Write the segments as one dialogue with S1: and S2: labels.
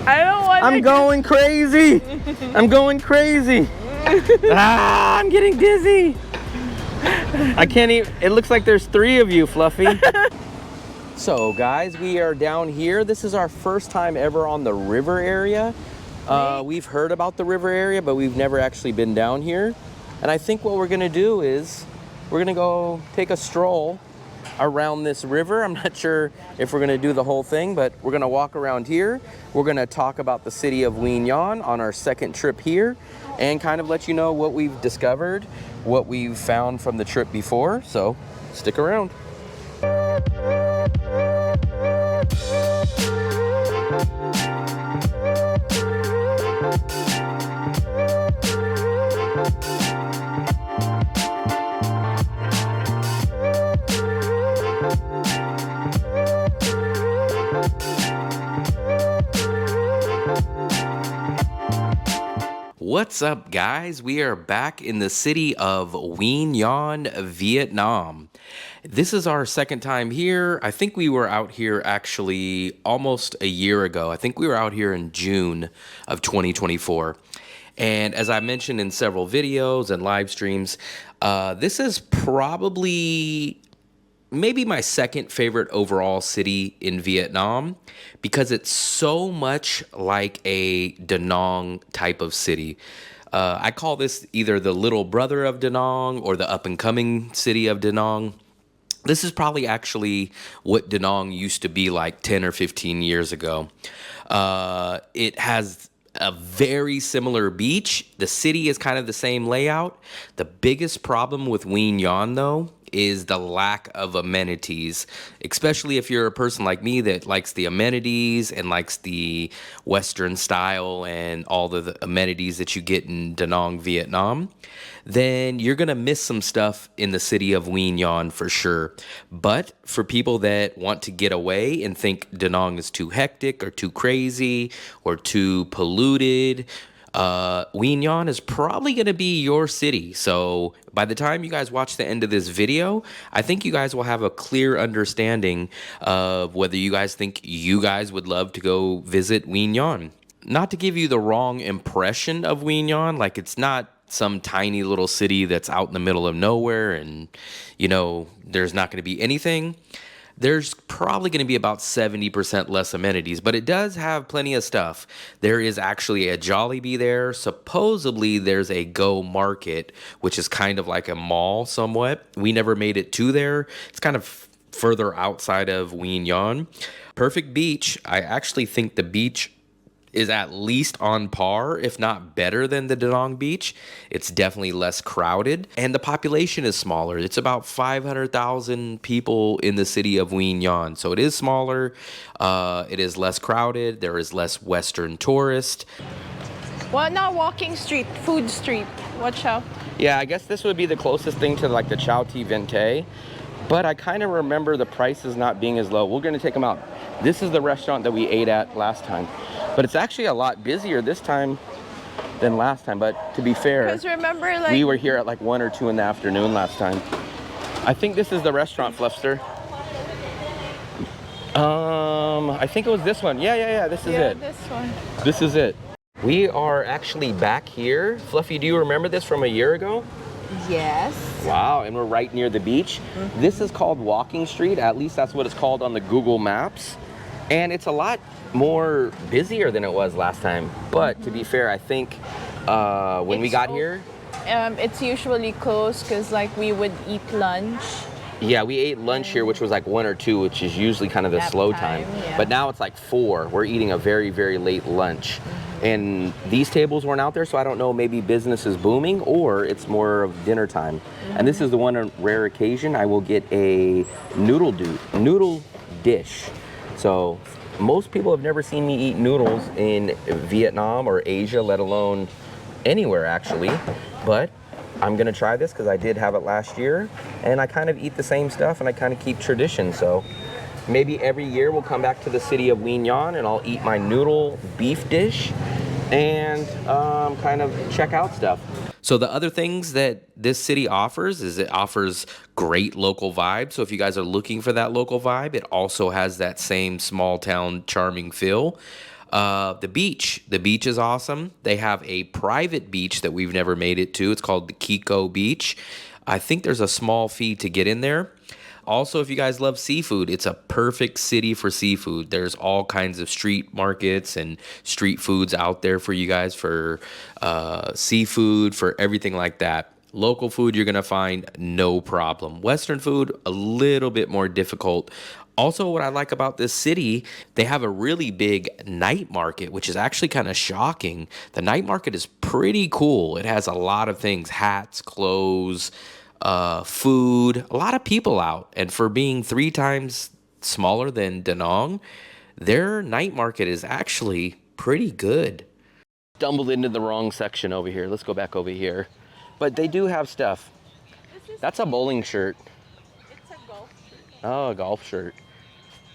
S1: I don't want
S2: I'm going crazy. I'm going crazy. I'm getting dizzy. I can't even, it looks like there's 3 of you, Fluffy. So guys, we are down here. This is our first time ever on the river area. We've heard about the river area, but we've never actually been down here. And I think what we're gonna do is we're gonna go take a stroll around this river. I'm not sure if we're gonna do the whole thing, but we're gonna walk around here. We're gonna talk about the city of Quy Nhon on our second trip here and kind of let you know what we've discovered, what we've found from the trip before. So stick around. What's up, guys? We are back in the city of Quy Nhon, Vietnam. This is our second time here. I think we were out here actually almost a year ago. I think we were out here in June of 2024. And as I mentioned in several videos and live streams, this is probably maybe my second favorite overall city in Vietnam because it's so much like a Da Nang type of city. I call this either the little brother of Da Nang or the up-and-coming city of Da Nang. This is probably actually what Da Nang used to be like 10 or 15 years ago. It has a very similar beach. The city is kind of the same layout. The biggest problem with Quy Nhon, though, is the lack of amenities, especially if you're a person like me that likes the amenities and likes the Western style and all the amenities that you get in Da Nang, Vietnam. Then you're going to miss some stuff in the city of Quy Nhon for sure. But for people that want to get away and think Da Nang is too hectic or too crazy or too polluted, Quy Nhon is probably going to be your city. So by the time you guys watch the end of this video, I think you guys will have a clear understanding of whether you guys think you guys would love to go visit Quy Nhon. Not to give you the wrong impression of Quy Nhon, like it's not some tiny little city that's out in the middle of nowhere and, you know, there's not going to be anything. There's probably going to be about 70% less amenities, but it does have plenty of stuff. There is actually a Jollibee there. Supposedly, there's a Go Market, which is kind of like a mall somewhat. We never made it to there. It's kind of further outside of Quy Nhon. Perfect beach. I actually think the beach is at least on par, if not better than the Da Nang beach. It's definitely less crowded, and the population is smaller. It's about 500,000 people in the city of Quy Nhon, so it is smaller. It is less crowded. There is less Western tourist.
S1: Well, not walking street, food street. Watch out.
S2: Yeah, I guess this would be the closest thing to like the Chow Ti Vente, but I kind of remember the prices not being as low. We're going to take them out. This is the restaurant that we ate at last time. But it's actually a lot busier this time than last time. But to be fair,
S1: because remember, like,
S2: we were here at like 1 or 2 in the afternoon last time. I think this is the restaurant, Fluffster. I think it was this one. Yeah. This is it.
S1: This one.
S2: This is it. We are actually back here. Fluffy, do you remember this from a year ago?
S1: Yes.
S2: Wow, and we're right near the beach. Mm-hmm. This is called Walking Street. At least that's what it's called on the Google Maps. And it's a lot more busier than it was last time. But to be fair, I think when we got here,
S1: it's usually closed because like we would eat lunch.
S2: Yeah, we ate lunch here, which was like 1 or 2, which is usually kind of the slow time.
S1: Yeah.
S2: But now it's like 4. We're eating a very, very late lunch. And these tables weren't out there, so I don't know, maybe business is booming or it's more of dinner time. And this is the one rare occasion I will get a noodle dish. So most people have never seen me eat noodles in Vietnam or Asia, let alone anywhere actually. But I'm gonna try this because I did have it last year, and I kind of eat the same stuff and I kind of keep tradition. So maybe every year we'll come back to the city of Quy Nhon and I'll eat my noodle beef dish and kind of check out stuff. So the other things that this city offers is it offers great local vibe. So if you guys are looking for that local vibe, it also has that same small town charming feel. The beach is awesome. They have a private beach that we've never made it to. It's called the Kiko Beach. I think there's a small fee to get in there. Also, if you guys love seafood, it's a perfect city for seafood. There's all kinds of street markets and street foods out there for you guys for seafood, for everything like that. Local food, you're going to find no problem. Western food, a little bit more difficult. Also, what I like about this city, they have a really big night market, which is actually kind of shocking. The night market is pretty cool. It has a lot of things, hats, clothes, food, a lot of people out. And for being 3 times smaller than Da Nang, their night market is actually pretty good. Stumbled into the wrong section over here. Let's go back over here. But they do have stuff. That's a bowling shirt.
S1: It's a golf shirt.
S2: Oh, a golf shirt.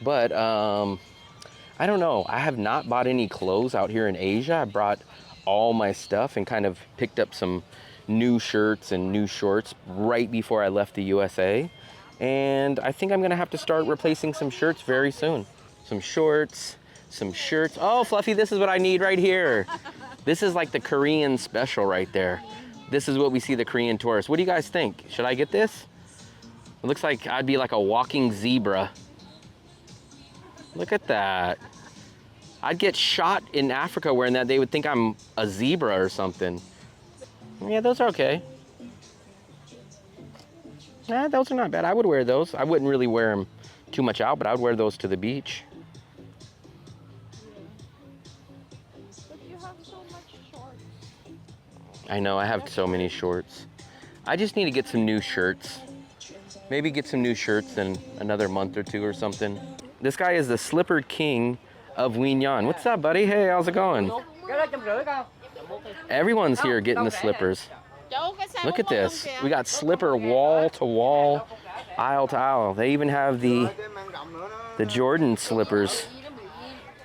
S2: But I don't know. I have not bought any clothes out here in Asia. I brought all my stuff and kind of picked up some new shirts and new shorts right before I left the USA. And I think I'm gonna have to start replacing some shirts very soon. Some shorts, some shirts. Oh, Fluffy, this is what I need right here. This is like the Korean special right there. This is what we see the Korean tourists. What do you guys think? Should I get this? It looks like I'd be like a walking zebra. Look at that. I'd get shot in Africa wearing that. They would think I'm a zebra or something. Yeah, those are okay. Yeah, those are not bad. I would wear those. I wouldn't really wear them too much out, but I would wear those to the beach.
S1: But you have so much shorts.
S2: I know, I have so many shorts. I just need to get some new shirts. Maybe get some new shirts in another month or two or something. This guy is the slipper king of Quy Nhon. What's up, buddy? Hey, how's it going? Everyone's here getting the slippers. Look at this. We got slipper wall to wall, aisle to aisle. They even have the Jordan slippers.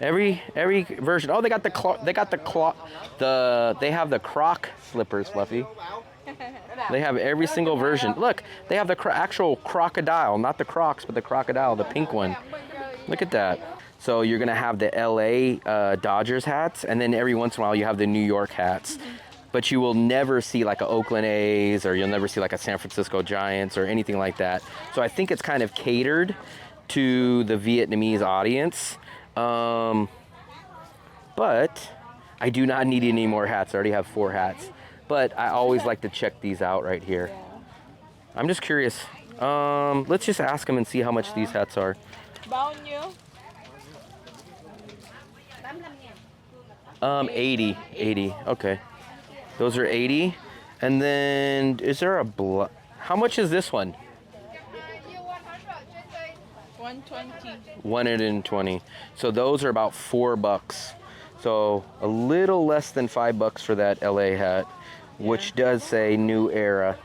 S2: Every version. Oh, they have the Croc slippers, Fluffy. They have every single version. Look, they have the actual crocodile, not the Crocs, but the crocodile, the pink one. Look at that. So you're gonna have the LA Dodgers hats, and then every once in a while you have the New York hats. But you will never see like a Oakland A's, or you'll never see like a San Francisco Giants or anything like that. So I think it's kind of catered to the Vietnamese audience. But I do not need any more hats. I already have 4 hats. But I always like to check these out right here. I'm just curious. Let's just ask them and see how much these hats are.
S1: Bao nhiêu?
S2: 80. Okay. Those are 80. And then is there how much is this one?
S1: 120.
S2: 120. So those are about $4. So a little less than $5 for that LA hat, which does say New Era.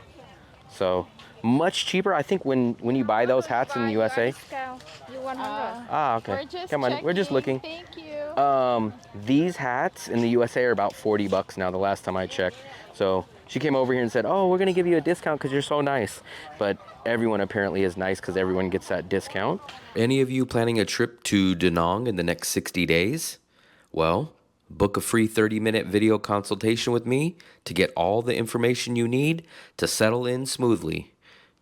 S2: So much cheaper. I think when you buy those hats in the USA.
S1: You 100.
S2: Okay. Come on, we're just looking.
S1: Thank you.
S2: These hats in the USA are about $40 now, the last time I checked. So she came over here and said, oh, we're gonna give you a discount because you're so nice. But everyone apparently is nice because everyone gets that discount. Any of you planning a trip to Da Nang in the next 60 days? Well, book a free 30-minute video consultation with me to get all the information you need to settle in smoothly.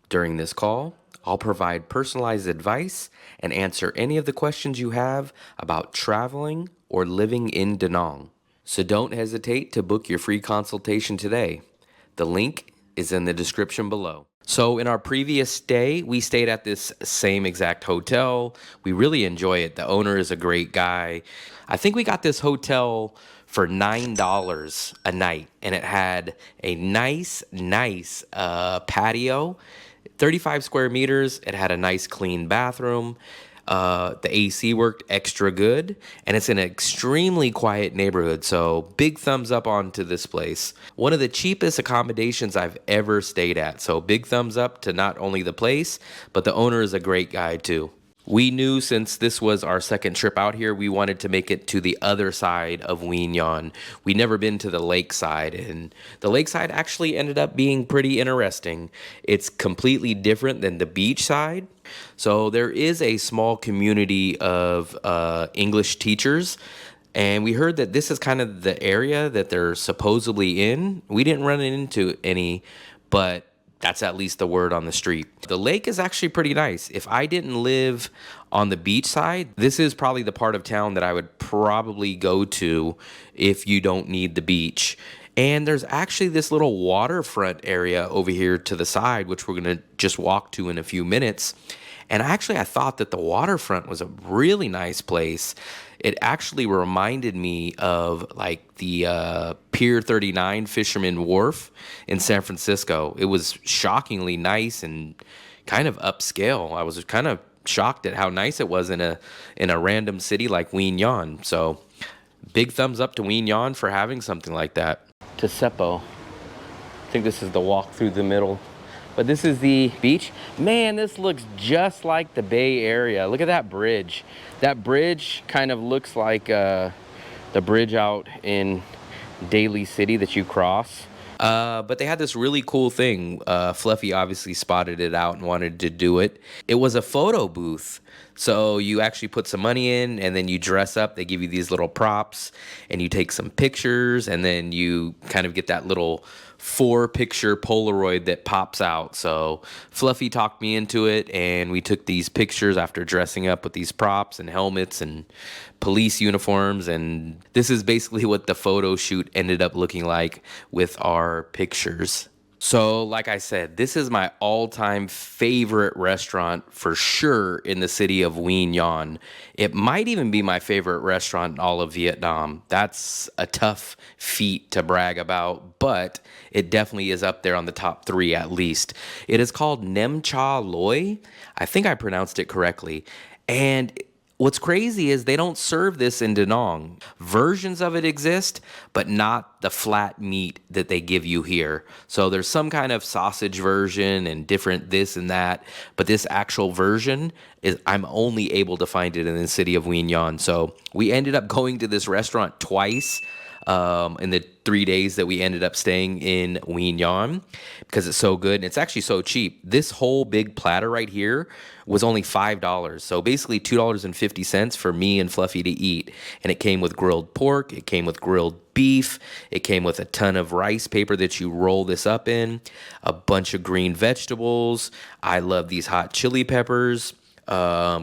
S2: During this call, I'll provide personalized advice and answer any of the questions you have about traveling or living in Da Nang. So don't hesitate to book your free consultation today. The link is in the description below. So in our previous stay, we stayed at this same exact hotel. We really enjoy it. The owner is a great guy. I think we got this hotel for $9 a night, and it had a nice patio, 35 square meters. It had a nice clean bathroom. The AC worked extra good, and it's in an extremely quiet neighborhood, so big thumbs up onto this place. One of the cheapest accommodations I've ever stayed at, so big thumbs up to not only the place, but the owner is a great guy too. We knew since this was our second trip out here, we wanted to make it to the other side of Quy Nhon. We'd never been to the lakeside, and the lakeside actually ended up being pretty interesting. It's completely different than the beach side. So there is a small community of English teachers And we heard that this is kind of the area that they're supposedly in. We didn't run into any, but that's at least the word on the street. The lake is actually pretty nice. If I didn't live on the beach side, this is probably the part of town that I would probably go to if you don't need the beach. And there's actually this little waterfront area over here to the side, which we're going to just walk to in a few minutes. And actually, I thought that the waterfront was a really nice place. It actually reminded me of like the Pier 39 Fisherman Wharf in San Francisco. It was shockingly nice and kind of upscale. I was kind of shocked at how nice it was in a random city like Quy Nhon. So big thumbs up to Quy Nhon for having something like that. To Seppo. I think this is the walk through the middle. But this is the beach. Man, this looks just like the Bay Area. Look at that bridge. That bridge kind of looks like the bridge out in Daly City that you cross. But they had this really cool thing. Fluffy obviously spotted it out and wanted to do it. It was a photo booth. So you actually put some money in and then you dress up. They give you these little props and you take some pictures and then you kind of get that little 4-picture Polaroid that pops out. So Fluffy talked me into it and we took these pictures after dressing up with these props and helmets and police uniforms. And this is basically what the photo shoot ended up looking like with our pictures. So, like I said, this is my all-time favorite restaurant for sure in the city of Quy Nhon. It might even be my favorite restaurant in all of Vietnam. That's a tough feat to brag about, but it definitely is up there on the top 3 at least. It is called Nem Cha Loi. I think I pronounced it correctly. And what's crazy is they don't serve this in Da Nang. Versions of it exist, but not the flat meat that they give you here. So there's some kind of sausage version and different this and that, but this actual version is I'm only able to find it in the city of Quy Nhon. So we ended up going to this restaurant twice in the 3 days that we ended up staying in Quy Nhon because it's so good and it's actually so cheap. This whole big platter right here was only $5. So basically $2.50 for me and Fluffy to eat. And it came with grilled pork, it came with grilled beef, it came with a ton of rice paper that you roll this up in, a bunch of green vegetables. I love these hot chili peppers.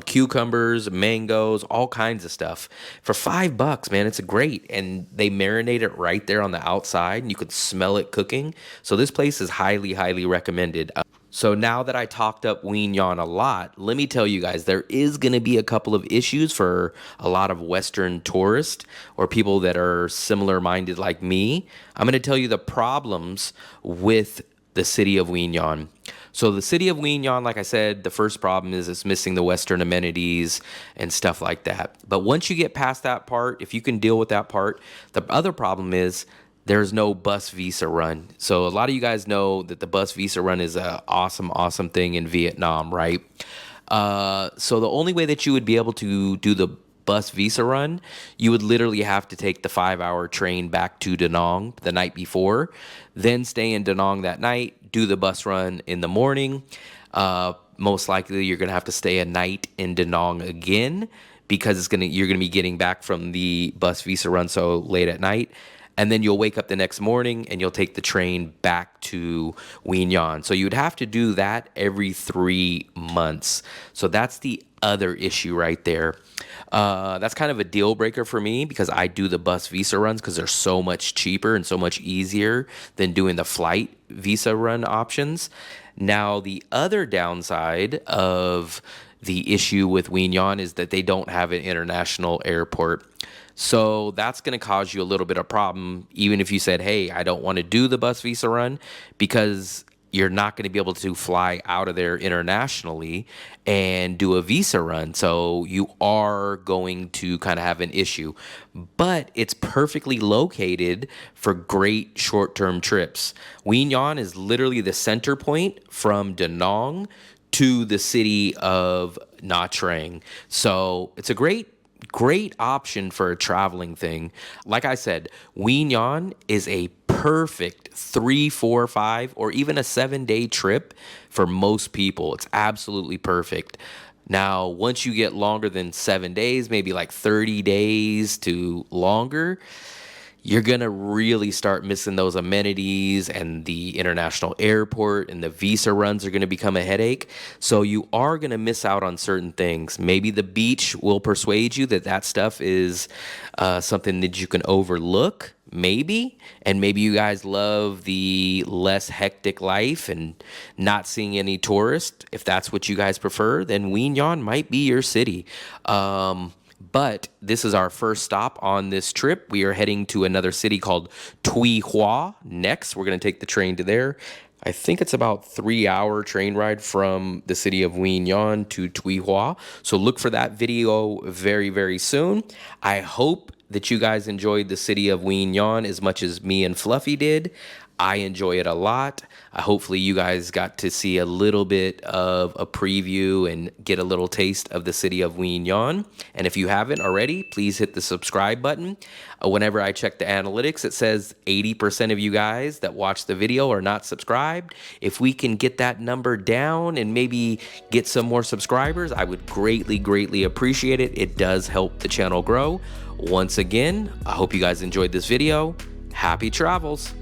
S2: Cucumbers, mangoes, all kinds of stuff for $5, man. It's great. And they marinate it right there on the outside and you could smell it cooking. So this place is highly, highly recommended. So now that I talked up Quy Nhon a lot, let me tell you guys, there is going to be a couple of issues for a lot of Western tourists or people that are similar minded like me. I'm going to tell you the problems with the city of Quy Nhon. So the city of Quy Nhon, like I said, the first problem is it's missing the Western amenities and stuff like that. But once you get past that part, if you can deal with that part, the other problem is there's no bus visa run. So a lot of you guys know that the bus visa run is an awesome, awesome thing in Vietnam, right? So the only way that you would be able to do the bus visa run, you would literally have to take the 5-hour train back to Da Nang the night before, then stay in Da Nang that night, do the bus run in the morning. Most likely you're gonna have to stay a night in Da Nang again because you're gonna be getting back from the bus visa run so late at night. And then you'll wake up the next morning and you'll take the train back to Quy Nhon. So you'd have to do that every 3 months. So that's the other issue right there. That's kind of a deal breaker for me because I do the bus visa runs because they're so much cheaper and so much easier than doing the flight visa run options. Now, the other downside of the issue with Quy Nhon is that they don't have an international airport. So that's going to cause you a little bit of problem, even if you said, hey, I don't want to do the bus visa run, because you're not going to be able to fly out of there internationally and do a visa run. So you are going to kind of have an issue. But it's perfectly located for great short-term trips. Quy Nhon is literally the center point from Da Nang to the city of Nha Trang. So it's a great option for a traveling thing. Like I said, Quy Nhon is a perfect 3, 4, 5, or even a 7-day trip for most people. It's absolutely perfect. Now, once you get longer than 7 days, maybe like 30 days to longer, you're going to really start missing those amenities, and the international airport and the visa runs are going to become a headache. So you are going to miss out on certain things. Maybe the beach will persuade you that that stuff is something that you can overlook. Maybe. And maybe you guys love the less hectic life and not seeing any tourists. If that's what you guys prefer, then Quy Nhon might be your city. But this is our first stop on this trip. We are heading to another city called Tuy Hoa next. We're going to take the train to there. I think it's about 3 hour train ride from the city of Quy Nhon to Tuy Hoa. So look for that video very, very soon. I hope that you guys enjoyed the city of Quy Nhon as much as me and Fluffy did. I enjoy it a lot. Hopefully you guys got to see a little bit of a preview and get a little taste of the city of Quy Nhon. And if you haven't already, please hit the subscribe button. Whenever I check the analytics, it says 80% of you guys that watch the video are not subscribed. If we can get that number down and maybe get some more subscribers, I would greatly, greatly appreciate it. It does help the channel grow. Once again, I hope you guys enjoyed this video. Happy travels.